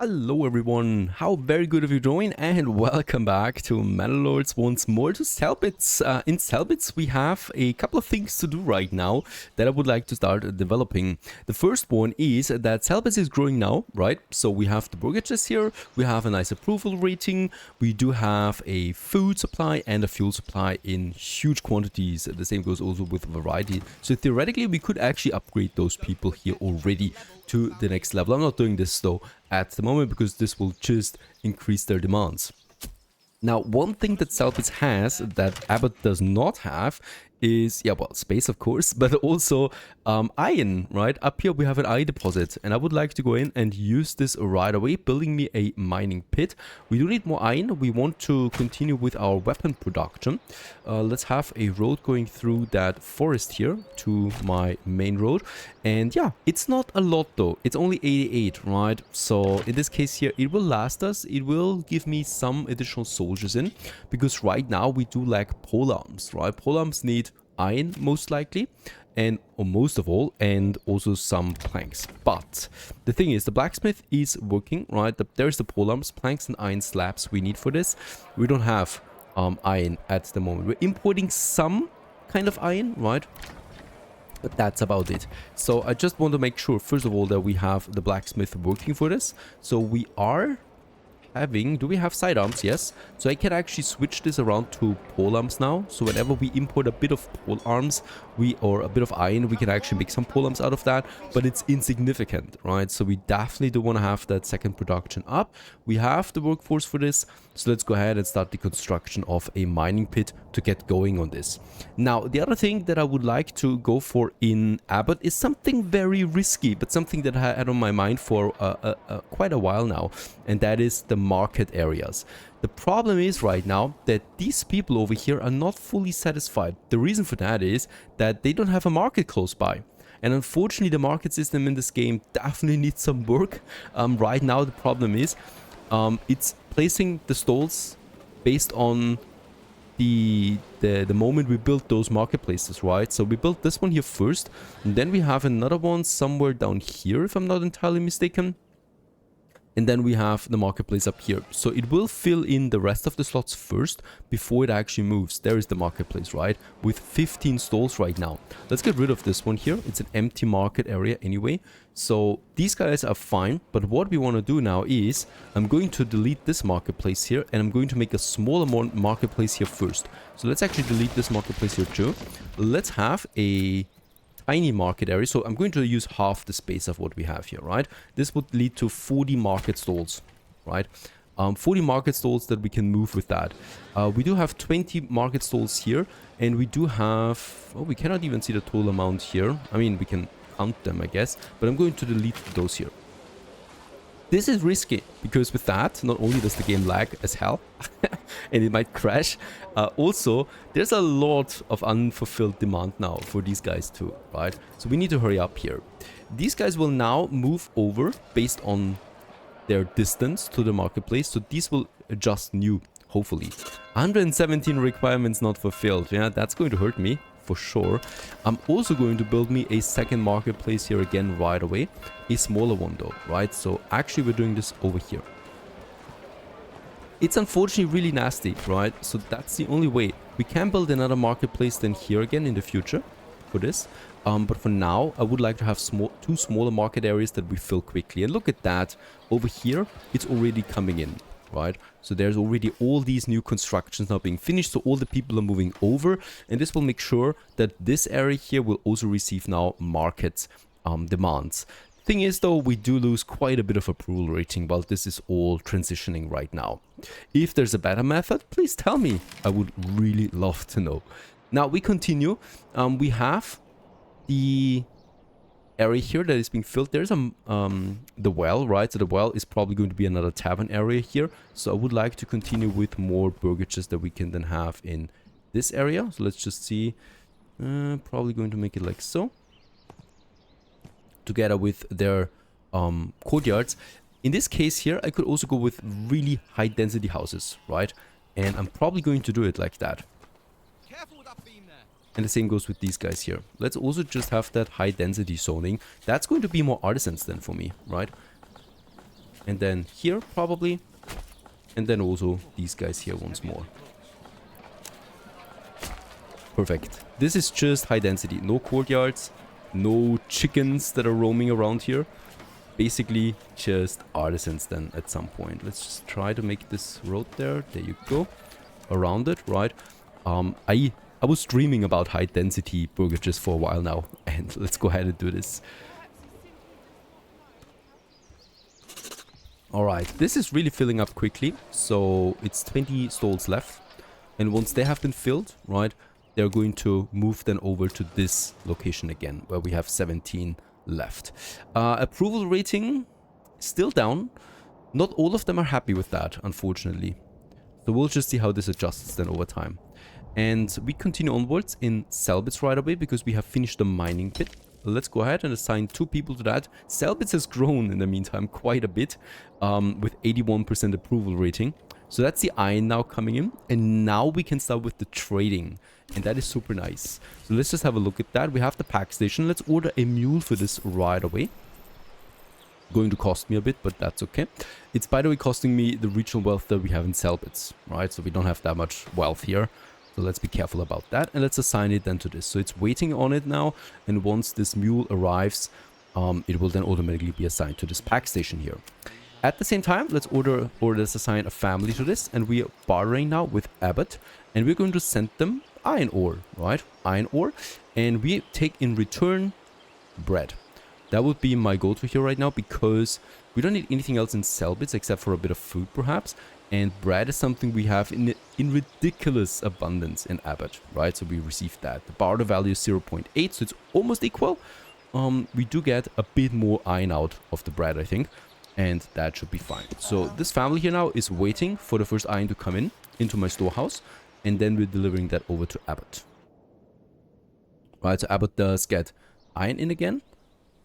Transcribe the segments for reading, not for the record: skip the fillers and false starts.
Hello everyone, how very good of you join and welcome back to Manor Lords once more to Selbits. In Selbits we have a couple of things to do right now that I would like to start developing. The first one is that Selbits is growing now, right? So we have the mortgages here, we have a nice approval rating, we do have a food supply and a fuel supply in huge quantities. The same goes also with variety. So theoretically we could actually upgrade those people here already to the next level. I'm not doing this though at the moment because this will just increase their demands. Now, one thing that Selbits has that Abbott does not have is, yeah, well, space, of course, but also iron, right? Up here we have an iron deposit, and I would like to go in and use this right away, building me a mining pit. We do need more iron. We want to continue with our weapon production. Let's have a road going through that forest here to my main road. And yeah, it's not a lot though. It's only 88, right? So in this case here, it will last us. It will give me some additional soldiers in, because right now we do lack polearms, right? Polearms need iron most likely, and or most of all, and also some planks. But the thing is, the blacksmith is working, right? There's the polearms, planks and iron slabs we need for this. We don't have iron at the moment. We're importing some kind of iron, right? But that's about it. So I just want to make sure, first of all, that we have the blacksmith working for this. So we are having... Do we have sidearms? Yes. So I can actually switch this around to polearms now. So whenever we import a bit of polearms, or a bit of iron, we can actually make some polearms out of that. But it's insignificant, right? So we definitely do want to have that second production up. We have the workforce for this. So let's go ahead and start the construction of a mining pit to get going on this. Now, the other thing that I would like to go for in Abbott is something very risky, but something that I had on my mind for quite a while now, and that is the market areas. The problem is right now that these people over here are not fully satisfied. The reason for that is that they don't have a market close by. And unfortunately, the market system in this game definitely needs some work. Right now, the problem is it's placing the stalls based on the moment we built those marketplaces, right? So we built this one here first, and then we have another one somewhere down here, if I'm not entirely mistaken. And then we have the marketplace up here. So it will fill in the rest of the slots first before it actually moves. There is the marketplace, right? With 15 stalls right now. Let's get rid of this one here. It's an empty market area anyway. So these guys are fine. But what we want to do now is I'm going to delete this marketplace here, and I'm going to make a smaller marketplace here first. So let's actually delete this marketplace here too. Let's have a tiny market area. So I'm going to use half the space of what we have here, right? This would lead to 40 market stalls, right? 40 market stalls that we can move with that. We do have 20 market stalls here, and we do have... Oh, we cannot even see the total amount here. I mean, we can count them, I guess, but I'm going to delete those here. This is risky, because with that, not only does the game lag as hell, and it might crash, also, there's a lot of unfulfilled demand now for these guys too, right? So we need to hurry up here. These guys will now move over based on their distance to the marketplace, so these will adjust new, hopefully. 117 requirements not fulfilled, yeah, that's going to hurt me. For sure. I'm also going to build me a second marketplace here again right away. A smaller one though, right? So actually we're doing this over here. It's unfortunately really nasty, right? So that's the only way. We can build another marketplace then here again in the future for this. But for now, I would like to have two smaller market areas that we fill quickly. And look at that. Over here, it's already coming in. Right, so there's already all these new constructions now being finished, so all the people are moving over, and this will make sure that this area here will also receive now market demands. Thing is though, we do lose quite a bit of approval rating while this is all transitioning right now. If there's a better method, please tell me. I would really love to know. Now we continue. We have the area here that is being filled. There's the well, right? So the well is probably going to be another tavern area here. So I would like to continue with more burgages that we can then have in this area. So let's just see. Probably going to make it like so, together with their courtyards. In this case here, I could also go with really high density houses, right? And I'm probably going to do it like that. And the same goes with these guys here. Let's also just have that high density zoning. That's going to be more artisans then for me, right? And then here, probably. And then also these guys here once more. Perfect. This is just high density. No courtyards. No chickens that are roaming around here. Basically, just artisans then at some point. Let's just try to make this road there. There you go. Around it, right? I was dreaming about high density burgages for a while now. And let's go ahead and do this. Alright, this is really filling up quickly. So it's 20 stalls left. And once they have been filled, right, they're going to move then over to this location again, where we have 17 left. Approval rating still down. Not all of them are happy with that, unfortunately. So we'll just see how this adjusts then over time. And we continue onwards in Selbitz right away because we have finished the mining pit. Let's go ahead and assign 2 people to that. Selbitz has grown in the meantime quite a bit with 81% approval rating. So that's the iron now coming in. And now we can start with the trading. And that is super nice. So let's just have a look at that. We have the pack station. Let's order a mule for this right away. Going to cost me a bit, but that's okay. It's, by the way, costing me the regional wealth that we have in Selbitz, right? So we don't have that much wealth here. So let's be careful about that. And let's assign it then to this. So it's waiting on it now. And once this mule arrives, it will then automatically be assigned to this pack station here. At the same time, let's let's assign a family to this. And we are bartering now with Abbott. And we're going to send them iron ore, right? Iron ore. And we take in return bread. That would be my go-to here right now because we don't need anything else in Selbitz except for a bit of food perhaps. And bread is something we have in ridiculous abundance in Abbott, right? So we received that. The barter value is 0.8, so it's almost equal. We do get a bit more iron out of the bread, I think. And that should be fine. So this family here now is waiting for the first iron to come in into my storehouse. And then we're delivering that over to Abbott. Right, so Abbott does get iron in again.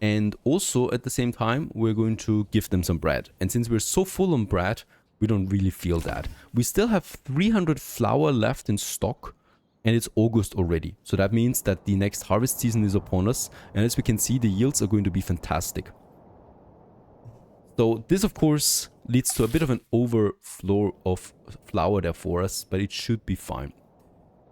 And also at the same time, we're going to give them some bread. And since we're so full on bread, we don't really feel that. We still have 300 flour left in stock. And it's August already. So that means that the next harvest season is upon us. And as we can see, the yields are going to be fantastic. So this, of course, leads to a bit of an overflow of flour there for us. But it should be fine.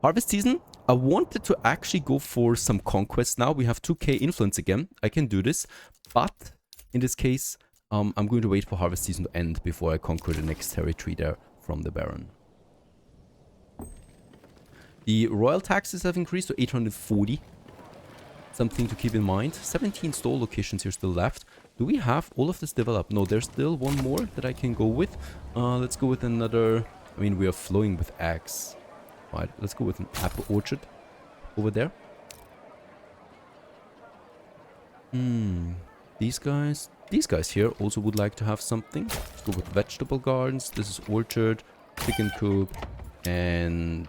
Harvest season. I wanted to actually go for some conquest now. We have 2k influence again. I can do this. But in this case, I'm going to wait for harvest season to end before I conquer the next territory there from the Baron. The royal taxes have increased to 840. Something to keep in mind. 17 store locations here still left. Do we have all of this developed? No, there's still one more that I can go with. Let's go with another. I mean, we are flowing with eggs. Right, let's go with an apple orchard over there. These guys here also would like to have something. Let's go with vegetable gardens. This is orchard, chicken coop, and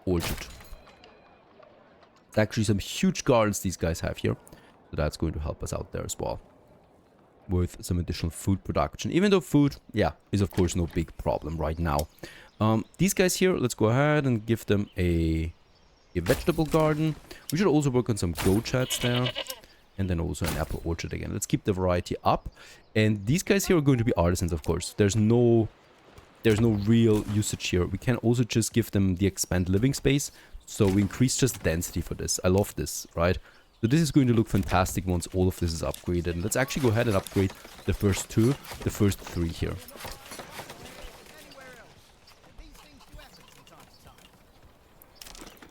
orchard. Actually, some huge gardens these guys have here. So that's going to help us out there as well. With some additional food production. Even though food, yeah, is of course no big problem right now. These guys here, let's go ahead and give them a vegetable garden. We should also work on some goat sheds there. And then also an apple orchard again. Let's keep the variety up. And these guys here are going to be artisans, of course. There's no real usage here. We can also just give them the expand living space. So we increase just density for this. I love this, right? So this is going to look fantastic once all of this is upgraded. And let's actually go ahead and upgrade the first 3 here.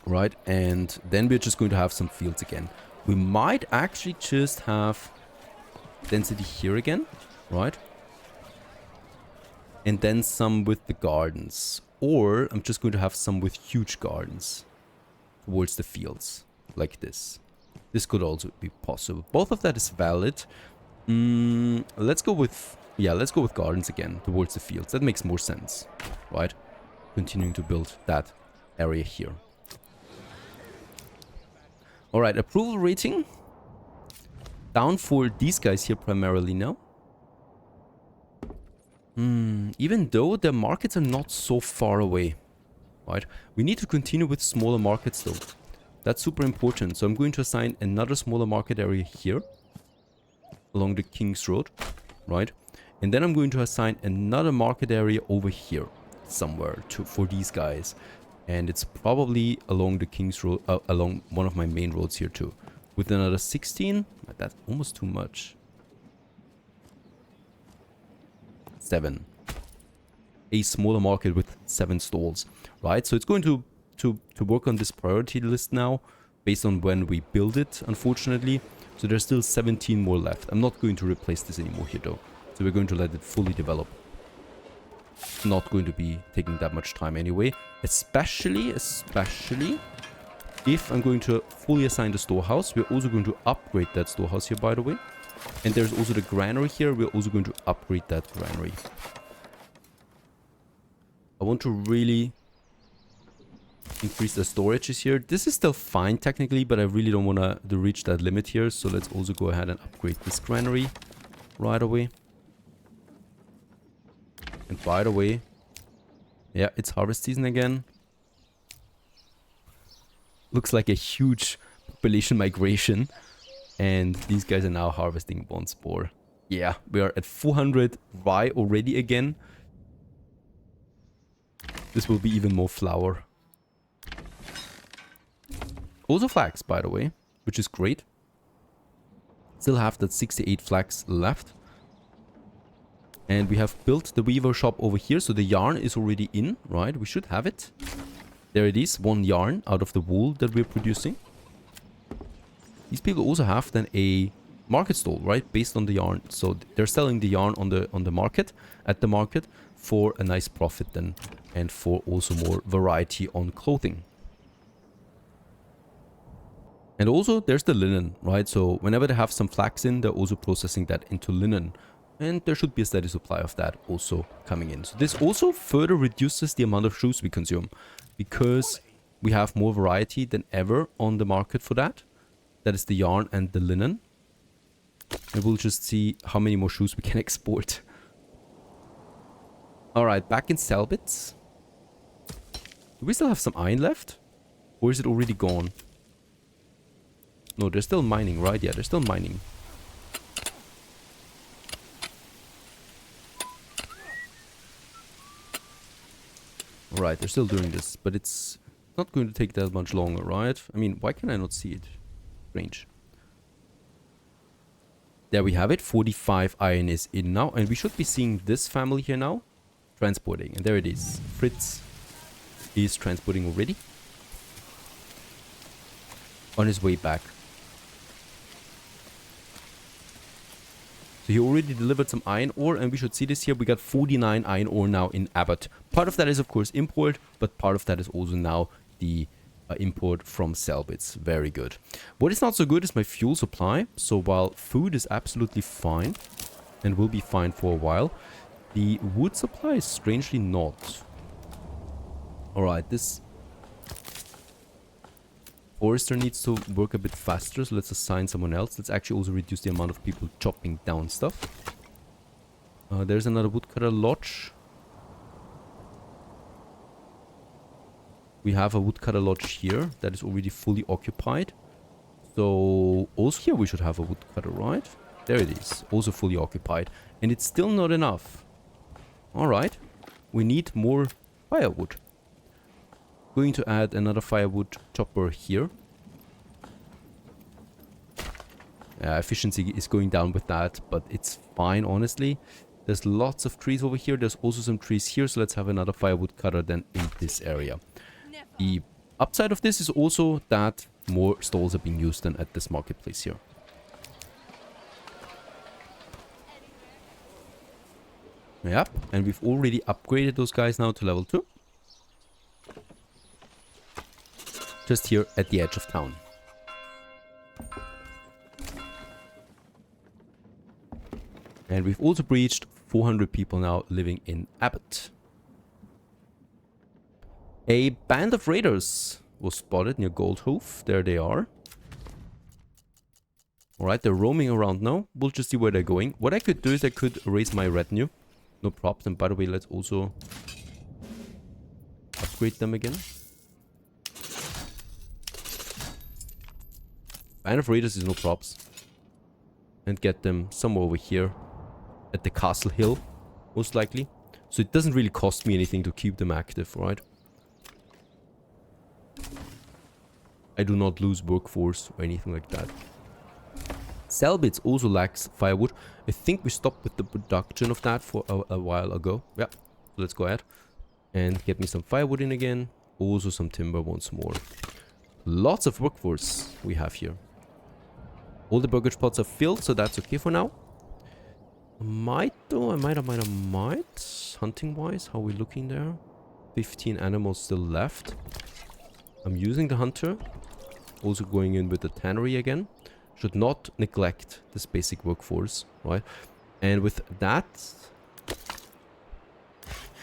Right, and then we're just going to have some fields again. We might actually just have density here again, right? And then some with the gardens. Or I'm just going to have some with huge gardens towards the fields, like this. This could also be possible. Both of that is valid. Let's go with gardens again towards the fields. That makes more sense, right? Continuing to build that area here. Alright, approval rating. Down for these guys here primarily now. Even though their markets are not so far away. Right? We need to continue with smaller markets though. That's super important. So I'm going to assign another smaller market area here. Along the King's Road. Right? And then I'm going to assign another market area over here somewhere for these guys. And it's probably along the King's Road, along one of my main roads here too. With another 16, that's almost too much. 7. A smaller market with 7 stalls, right? So it's going to work on this priority list now, based on when we build it, unfortunately. So there's still 17 more left. I'm not going to replace this anymore here though. So we're going to let it fully develop. Not going to be taking that much time anyway. Especially if I'm going to fully assign the storehouse. We're also going to upgrade that storehouse here, by the way. And there's also the granary here. We're also going to upgrade that granary. I want to really increase the storages here. This is still fine technically, but I really don't want to reach that limit here. So let's also go ahead and upgrade this granary right away. And by the way, yeah, it's harvest season again. Looks like a huge population migration. And these guys are now harvesting once more. Yeah, we are at 400 rye already again. This will be even more flour. Also flax, by the way, which is great. Still have that 68 flax left. And we have built the weaver shop over here. So the yarn is already in, right? We should have it. There it is, 1 yarn out of the wool that we're producing. These people also have then a market stall, right? Based on the yarn. So they're selling the yarn on the market, at the market, for a nice profit then. And for also more variety on clothing. And also there's the linen, right? So whenever they have some flax in, they're also processing that into linen. And there should be a steady supply of that also coming in. So this also further reduces the amount of shoes we consume. Because we have more variety than ever on the market for that. That is the yarn and the linen. And we'll just see how many more shoes we can export. Alright, back in Selbitz. Do we still have some iron left? Or is it already gone? No, they're still mining, right? Yeah, they're still mining. Alright, they're still doing this, but it's not going to take that much longer, right? I mean, why can I not see it? Strange. There we have it. 45 iron is in now, and we should be seeing this family here now transporting. And there it is. Fritz is transporting already. On his way back. So he already delivered some iron ore, and we should see this here. We got 49 iron ore now in Abbott. Part of that is of course import, but part of that is also now the import from Selbitz. Very good. What is not so good is my fuel supply. So while food is absolutely fine and will be fine for a while, the wood supply is strangely not. Alright, this forester needs to work a bit faster, so let's assign someone else. Let's actually also reduce the amount of people chopping down stuff. There's another woodcutter lodge. We have a woodcutter lodge here that is already fully occupied. So also here we should have a woodcutter, right? There it is, also fully occupied. And it's still not enough. Alright, we need more firewood. Going to add another firewood chopper here. Efficiency is going down with that, but it's fine, honestly. There's lots of trees over here. There's also some trees here, so let's have another firewood cutter then in this area. The upside of this is also that more stalls are being used than at this marketplace here. Yep, and we've already upgraded those guys now to level 2. Just here at the edge of town. And we've also breached 400 people now living in Abbott. A band of raiders was spotted near Goldhoof. There they are. Alright, they're roaming around now. We'll just see where they're going. What I could do is I could raise my retinue. No props. And by the way, let's also upgrade them again. Band of raiders is no props. And get them somewhere over here. at the castle hill, most likely. So it doesn't really cost me anything to keep them active, right? I do not lose workforce or anything like that. Selbitz also lacks firewood. I think we stopped with the production of that for a while ago. Yeah, so let's go ahead and get me some firewood in again. Also some timber once more. Lots of workforce we have here. All the burgage pots are filled, so that's okay for now. I might though, I might. Hunting-wise, how are we looking there? 15 animals still left. I'm using the hunter. Also going in with the tannery again. Should not neglect this basic workforce, right? And with that,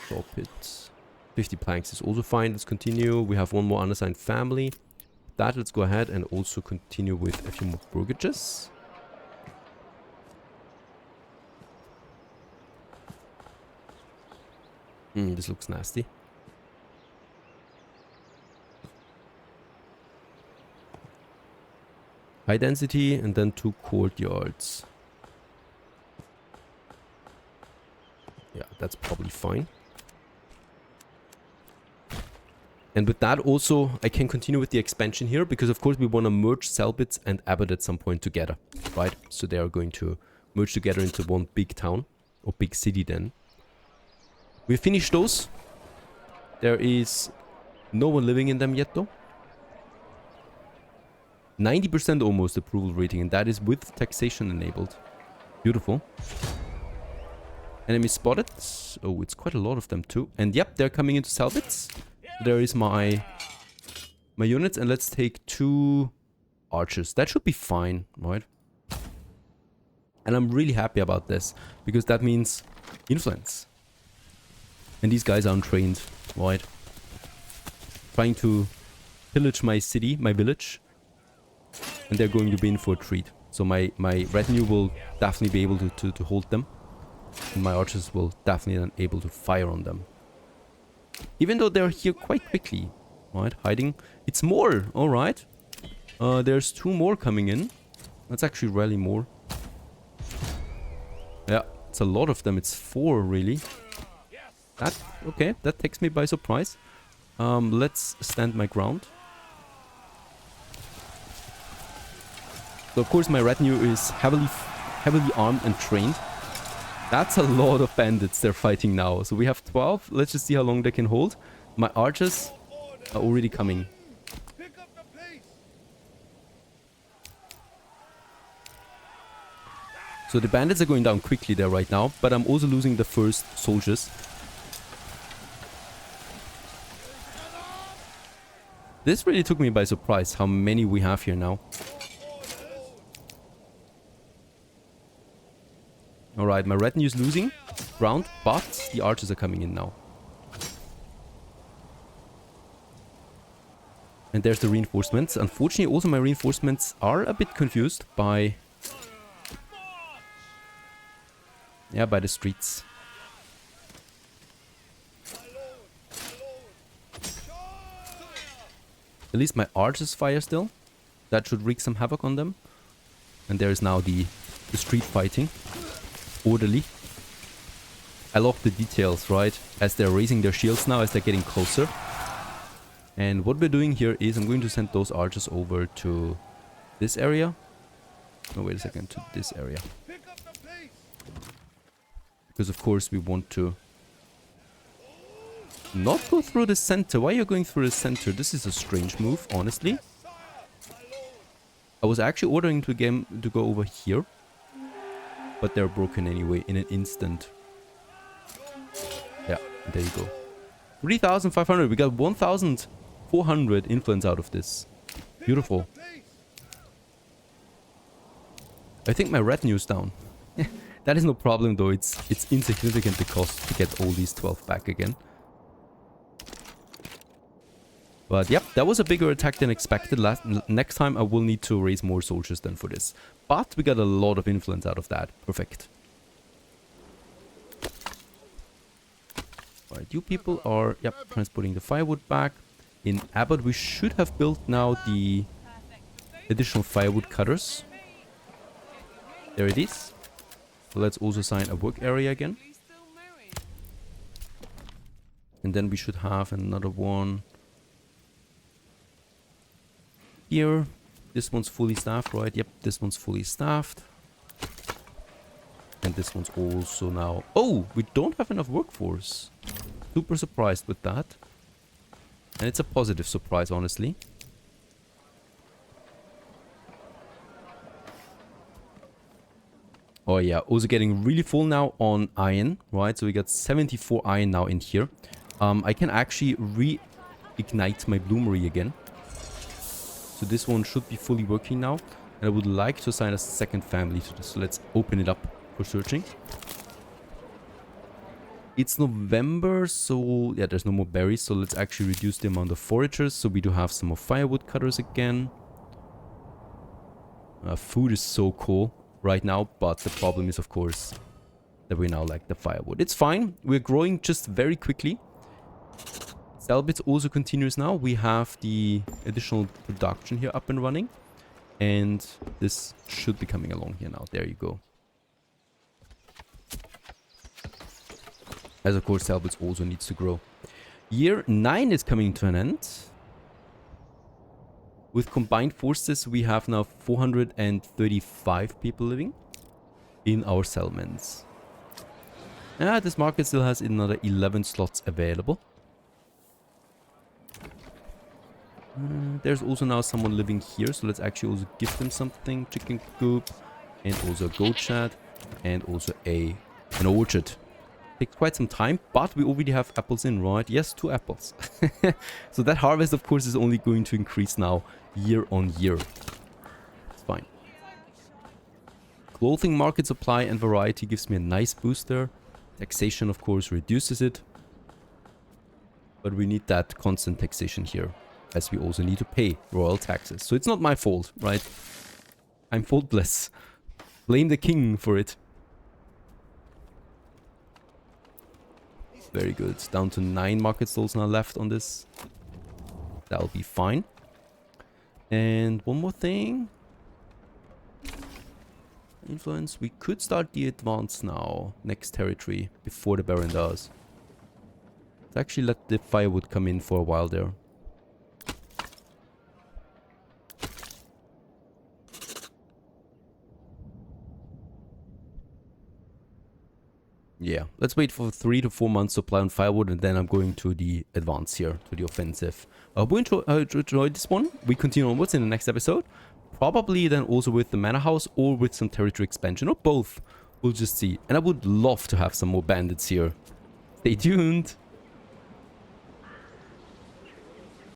stop it. 50 planks is also fine. Let's continue. We have one more unassigned family. That, let's go ahead and also continue with a few more burgages. This looks nasty. High density and then 2 courtyards. Yeah, that's probably fine. And with that also, I can continue with the expansion here because of course we want to merge Selbitz and Abbott at some point together, right? So they are going to merge together into one big town or big city then. We finished those. There is no one living in them yet though. 90% almost approval rating, and that is with taxation enabled. Beautiful. Enemy spotted. Oh, it's quite a lot of them too. And yep, they're coming into Selbitz. There is my units, and let's take 2 archers. That should be fine, right? And I'm really happy about this, because that means influence. And these guys are untrained, right? Trying to pillage my city, my village. And they're going to be in for a treat. So my retinue will definitely be able to hold them. And my archers will definitely be able to fire on them. Even though they're here quite quickly. Right, hiding. It's more, alright. There's 2 more coming in. That's actually really more. Yeah, it's a lot of them. It's 4 really. Okay, that takes me by surprise. Let's stand my ground. So of course my retinue is heavily armed and trained. That's a lot of bandits they're fighting now. So we have 12. Let's just see how long they can hold. My archers are already coming. So the bandits are going down quickly there right now, but I'm also losing the first soldiers. This really took me by surprise how many we have here now. Alright, my retinue is losing ground, but the archers are coming in now. And there's the reinforcements. Unfortunately, also my reinforcements are a bit confused by... yeah, by the streets. At least my archers fire still. That should wreak some havoc on them. And there is now the street fighting. Orderly. I love the details, right? As they're raising their shields now, as they're getting closer. And what we're doing here is I'm going to send those archers over to this area. No, wait a second, to this area. Because of course we want to not go through the center. Why are you going through the center? This is a strange move, honestly. I was actually ordering to go over here. But they're broken anyway in an instant. Yeah, there you go. 3,500. We got 1,400 influence out of this. Beautiful. I think my retinue is down. That is no problem though. It's insignificant the cost to get all these 12 back again. But yep, that was a bigger attack than expected. Next time I will need to raise more soldiers than for this. But we got a lot of influence out of that. Perfect. Alright, you people are, yep, transporting the firewood back. In Abbott we should have built now the additional firewood cutters. There it is. So let's also assign a work area again. And then we should have another one here. This one's fully staffed, right? Yep, this one's fully staffed. And this one's also now... Oh, we don't have enough workforce. Super surprised with that. And it's a positive surprise, honestly. Oh yeah, also getting really full now on iron, right? So we got 74 iron now in here. I can actually reignite my bloomery again. So this one should be fully working now. And I would like to assign a second family to this. So let's open it up for searching. It's November, so yeah, there's no more berries. So let's actually reduce the amount of foragers. So we do have some more firewood cutters again. Food is so cool right now, but the problem is, of course, that we now lack the firewood. It's fine. We're growing just very quickly. Selbit also continues now. We have the additional production here up and running. And this should be coming along here now. There you go. As of course, Selbit also needs to grow. Year 9 is coming to an end. With combined forces, we have now 435 people living in our settlements. This market still has another 11 slots available. There's also now someone living here, so let's actually also give them something. Chicken coop, and also a goat shed, and also an orchard. Takes quite some time, but we already have apples in, right? Yes, 2 apples. So that harvest, of course, is only going to increase now year on year. It's fine. Clothing market supply and variety gives me a nice boost there. Taxation, of course, reduces it. But we need that constant taxation here, as we also need to pay royal taxes. So it's not my fault, right? I'm faultless. Blame the king for it. Very good. Down to 9 market stalls now left on this. That'll be fine. And one more thing. Influence. We could start the advance now. Next territory. Before the Baron does. Let's actually let the firewood come in for a while there. Yeah, let's wait for 3 to 4 months supply on firewood, and then I'm going to the advance here, to the offensive. I hope you enjoyed this one. We continue onwards in the next episode. Probably then also with the manor house or with some territory expansion, or both. We'll just see. And I would love to have some more bandits here. Stay tuned.